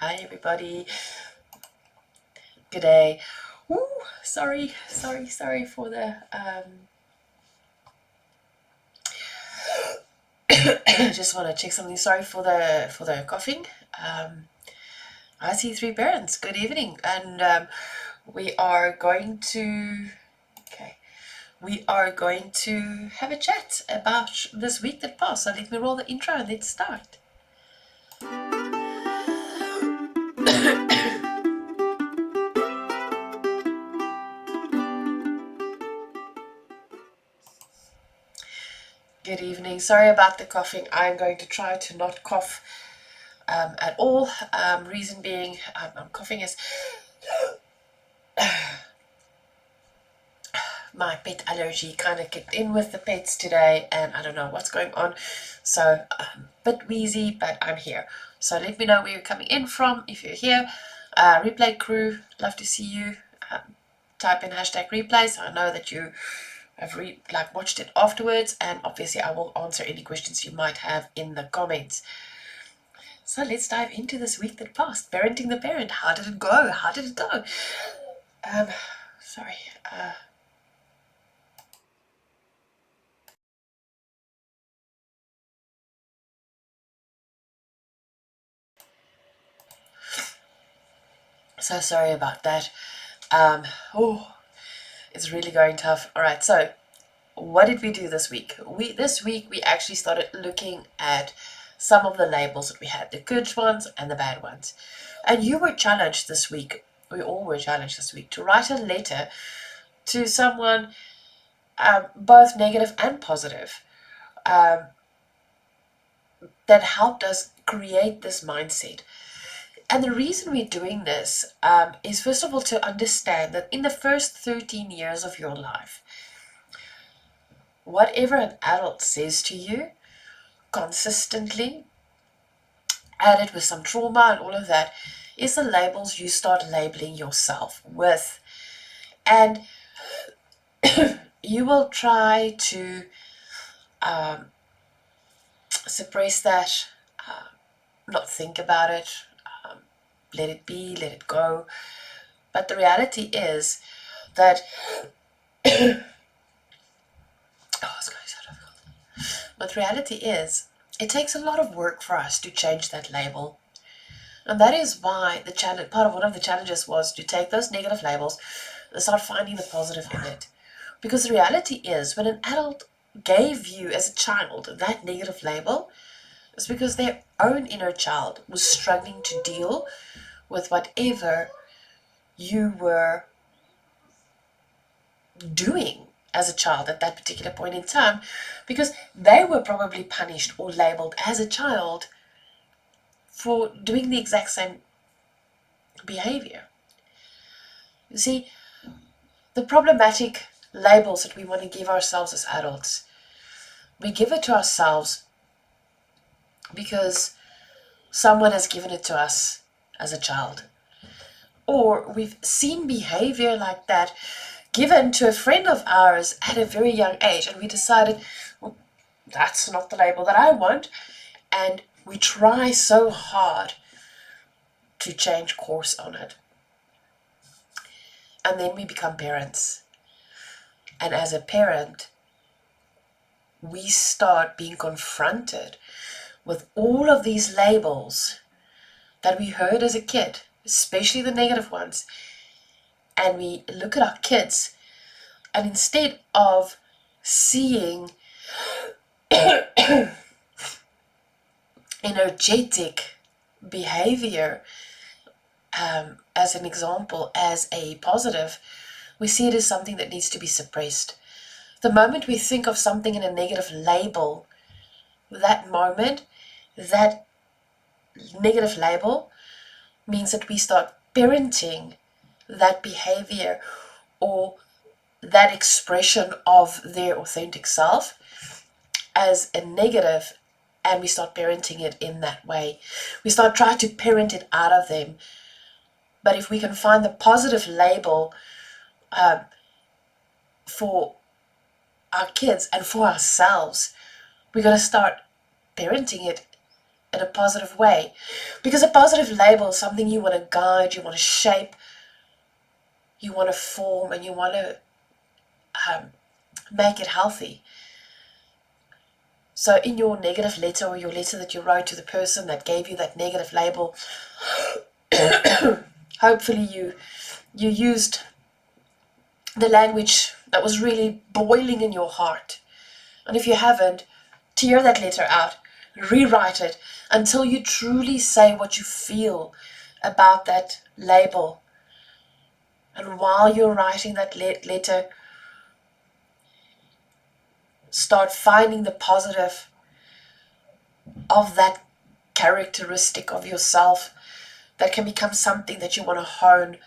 Hi everybody. Good day. Ooh, sorry for the just want to check something. Sorry for the coughing. I see three parents. Good evening, and we are going to okay. We are going to have a chat about this week that passed. So let me roll the intro and let's start. Good evening. Sorry about the coughing. I'm going to try to not cough at all. Reason being, I'm coughing is my pet allergy kind of kicked in with the pets today, and I don't know what's going on. So I'm a bit wheezy, but I'm here. So let me know where you're coming in from if you're here. Replay crew, love to see you. Type in #replay so I know that you have watched it afterwards, and obviously I will answer any questions you might have in the comments. So let's dive into this week that passed. Parenting the parent. How did it go? How did it go? Sorry. So sorry about that. Oh, it's really going tough. All right. So what did we do this week? This week we actually started looking at some of the labels that we had, the good ones and the bad ones. And you were challenged this week. We all were challenged this week to write a letter to someone, both negative and positive, um, that helped us create this mindset. And the reason we're doing this is, first of all, to understand that in the first 13 years of your life, whatever an adult says to you consistently, added with some trauma and all of that, is the labels you start labeling yourself with. And you will try to suppress that, not think about it, let it be, let it go. But the reality is that but the reality is it takes a lot of work for us to change that label. And that is why the challenge, part of one of the challenges was to take those negative labels and start finding the positive in it. Because the reality is when an adult gave you as a child that negative label, it's because their own inner child was struggling to deal with whatever you were doing as a child at that particular point in time, because they were probably punished or labeled as a child for doing the exact same behavior. You see, the problematic labels that we want to give ourselves as adults, we give it to ourselves because someone has given it to us as a child. Or we've seen behavior like that given to a friend of ours at a very young age, and we decided, well, that's not the label that I want. And we try so hard to change course on it. And then we become parents. And as a parent, we start being confronted with all of these labels that we heard as a kid, especially the negative ones. And we look at our kids, and instead of seeing energetic behavior as an example, as a positive, we see it as something that needs to be suppressed. The moment we think of something in a negative label, that moment, that negative label means that we start parenting that behavior or that expression of their authentic self as a negative, and we start parenting it in that way. We start trying to parent it out of them. But if we can find the positive label for our kids and for ourselves, we're going to start parenting it in a positive way. Because a positive label is something you want to guide, you want to shape, you want to form, and you want to make it healthy. So in your negative letter, or your letter that you wrote to the person that gave you that negative label, hopefully you used the language that was really boiling in your heart. And if you haven't, tear that letter out, rewrite it until you truly say what you feel about that label. And while you're writing that letter, start finding the positive of that characteristic of yourself that can become something that you want to hone,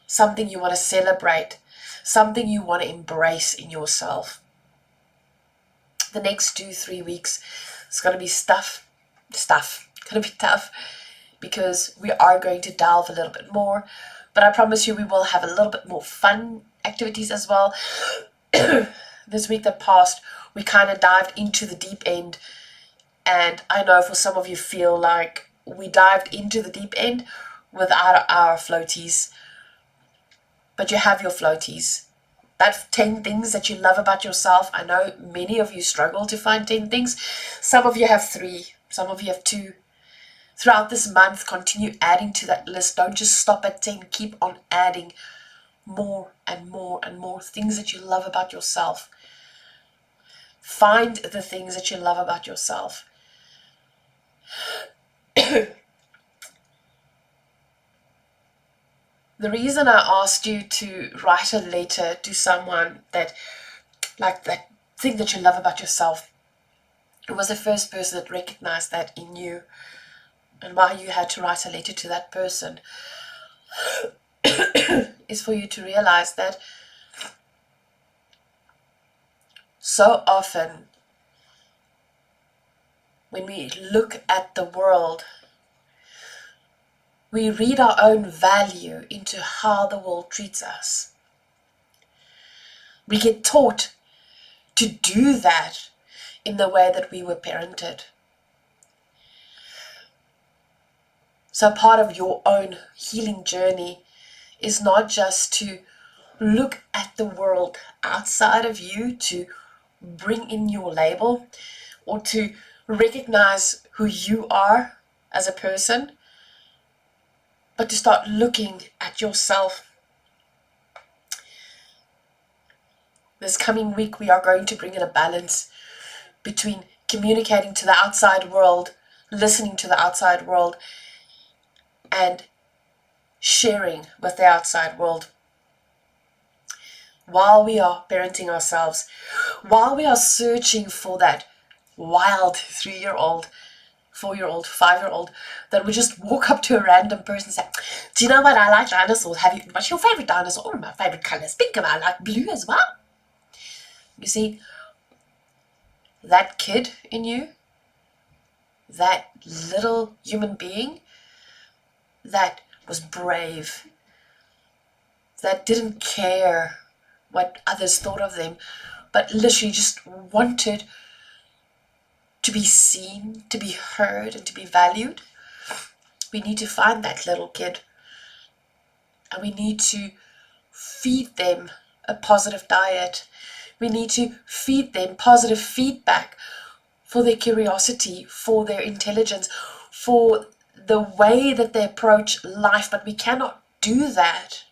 something you want to celebrate, something you want to embrace in yourself. The next 2-3 weeks is going to be going to be tough, because we are going to delve a little bit more, but I promise you we will have a little bit more fun activities as well. This week that passed, we kind of dived into the deep end, and I know for some of you feel like we dived into the deep end without our floaties, but you have your floaties. That 10 things that you love about yourself. I know many of you struggle to find 10 things. Some of you have 3, some of you have 2. Throughout this month, continue adding to that list. Don't just stop at 10. Keep on adding more and more and more things that you love about yourself. Find the things that you love about yourself. The reason I asked you to write a letter to someone that, like that thing that you love about yourself, it was the first person that recognized that in you, and why you had to write a letter to that person is for you to realize that so often when we look at the world, we read our own value into how the world treats us. We get taught to do that in the way that we were parented. So part of your own healing journey is not just to look at the world outside of you to bring in your label, or to recognize who you are as a person, but to start looking at yourself. This coming week, we are going to bring in a balance between communicating to the outside world, listening to the outside world, and sharing with the outside world. While we are parenting ourselves, while we are searching for that wild 3-year-old, 4-year-old, 5-year-old that would just walk up to a random person and say, do you know what, I like dinosaurs. What's your favorite dinosaur? Oh, my favorite color is pink and I like blue as well. You see, that kid in you, that little human being that was brave, that didn't care what others thought of them, but literally just wanted to be seen, to be heard, and to be valued. We need to find that little kid, and we need to feed them a positive diet. We need to feed them positive feedback for their curiosity, for their intelligence, for the way that they approach life. But we cannot do that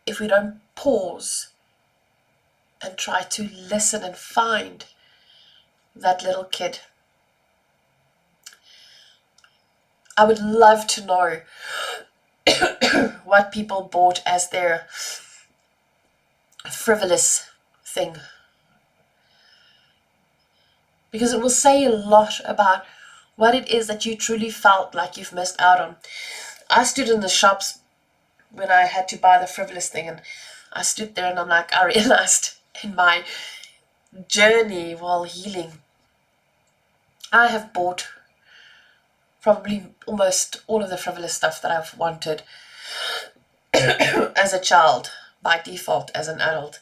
if we don't pause and try to listen and find that little kid. I would love to know what people bought as their frivolous thing, because it will say a lot about what it is that you truly felt like you've missed out on. I stood in the shops when I had to buy the frivolous thing, and I stood there and I realized in my journey while healing, I have bought probably almost all of the frivolous stuff that I've wanted as a child by default as an adult.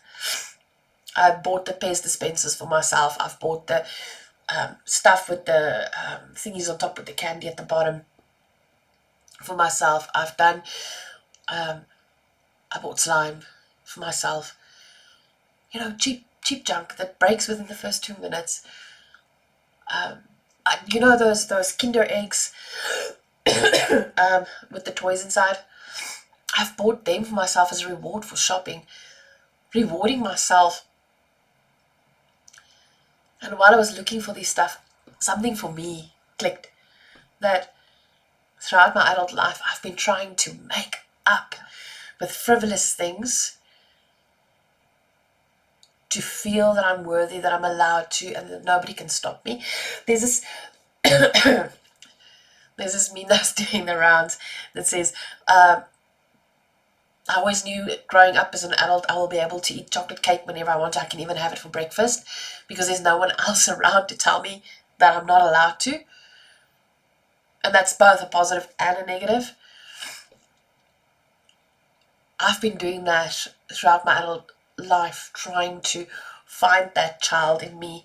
I bought the Pez dispensers for myself. I've bought the stuff with the thingies on top with the candy at the bottom. For myself, I've done, I bought slime for myself. Cheap junk that breaks within the first 2 minutes. Those Kinder eggs with the toys inside. I've bought them for myself as a reward for shopping, rewarding myself. And while I was looking for this stuff, something for me clicked, that throughout my adult life, I've been trying to make up with frivolous things to feel that I'm worthy, that I'm allowed to, and that nobody can stop me. There's this there's this meme that's doing the rounds that says, I always knew growing up as an adult I will be able to eat chocolate cake whenever I want. I can even have it for breakfast because there's no one else around to tell me that I'm not allowed to. And that's both a positive and a negative. I've been doing that throughout my adult life, trying to find that child in me,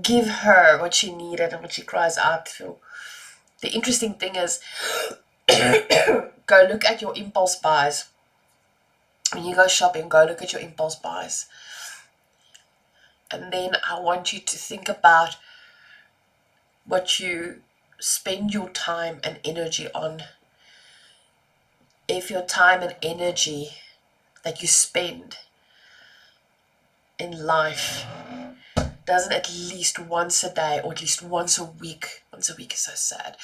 give her what she needed and what she cries out for. The interesting thing is, go look at your impulse buys. When you go shopping, go look at your impulse buys. And then I want you to think about what you spend your time and energy on. If your time and energy that you spend in life doesn't at least once a day or at least once a week is so sad.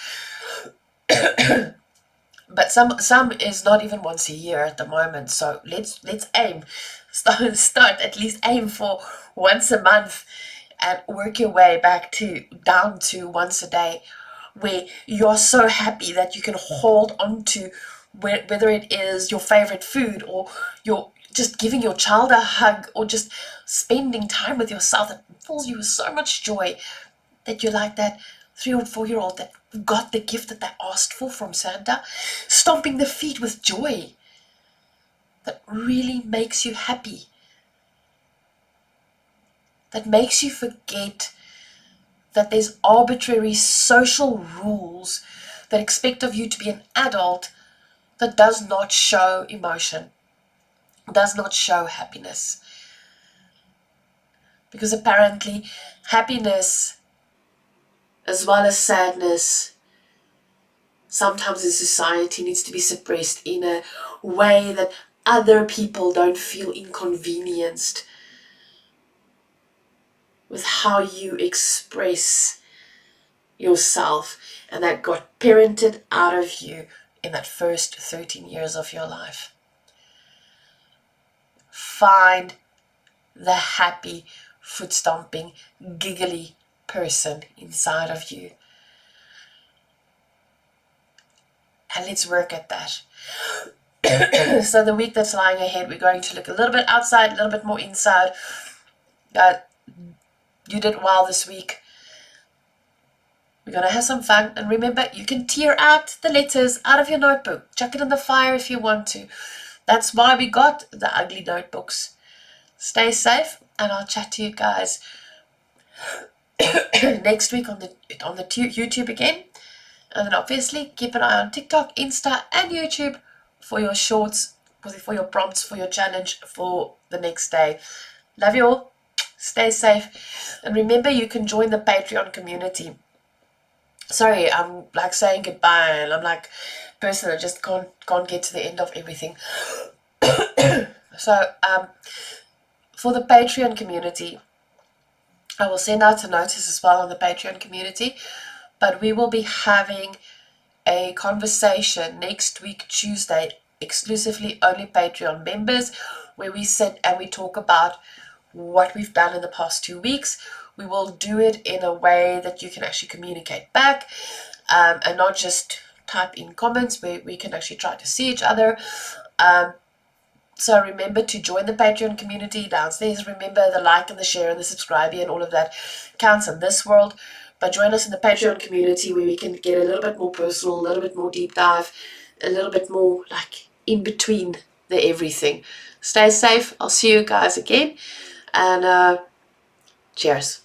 But some is not even once a year at the moment. So let's aim. Start at least aim for once a month and work your way down to once a day, where you're so happy that you can hold on to whether it is your favorite food or you're just giving your child a hug or just spending time with yourself that fills you with so much joy, that you're like that 3 or 4-year-old that got the gift that they asked for from Santa, stomping the feet with joy that really makes you happy, that makes you forget that there's arbitrary social rules that expect of you to be an adult that does not show emotion, does not show happiness. Because apparently happiness as well as sadness sometimes in society needs to be suppressed in a way that other people don't feel inconvenienced with how you express yourself, and that got parented out of you in that first 13 years of your life. Find the happy, foot stomping, giggly person inside of you. And let's work at that. So the week that's lying ahead, we're going to look a little bit outside, a little bit more inside. You did well this week. We're going to have some fun. And remember, you can tear out the letters out of your notebook. Chuck it in the fire if you want to. That's why we got the ugly notebooks. Stay safe, and I'll chat to you guys next week on the YouTube again. And then obviously keep an eye on TikTok, Insta, and YouTube for your shorts, for your prompts, for your challenge for the next day. Love you all. Stay safe. And remember, you can join the Patreon community. Sorry, I'm like saying goodbye, and I'm like a person that just can't get to the end of everything. So, for the Patreon community, I will send out a notice as well on the Patreon community, but we will be having a conversation next week, Tuesday, exclusively only Patreon members, where we sit and we talk about what we've done in the past 2 weeks. We will do it in a way that you can actually communicate back, and not just type in comments, where we can actually try to see each other. So remember to join the Patreon community downstairs. Remember, the like and the share and the subscribe and all of that counts in this world. But join us in the Patreon community, where we can get a little bit more personal, a little bit more deep dive, a little bit more like in between the everything. Stay safe. I'll see you guys again. And cheers.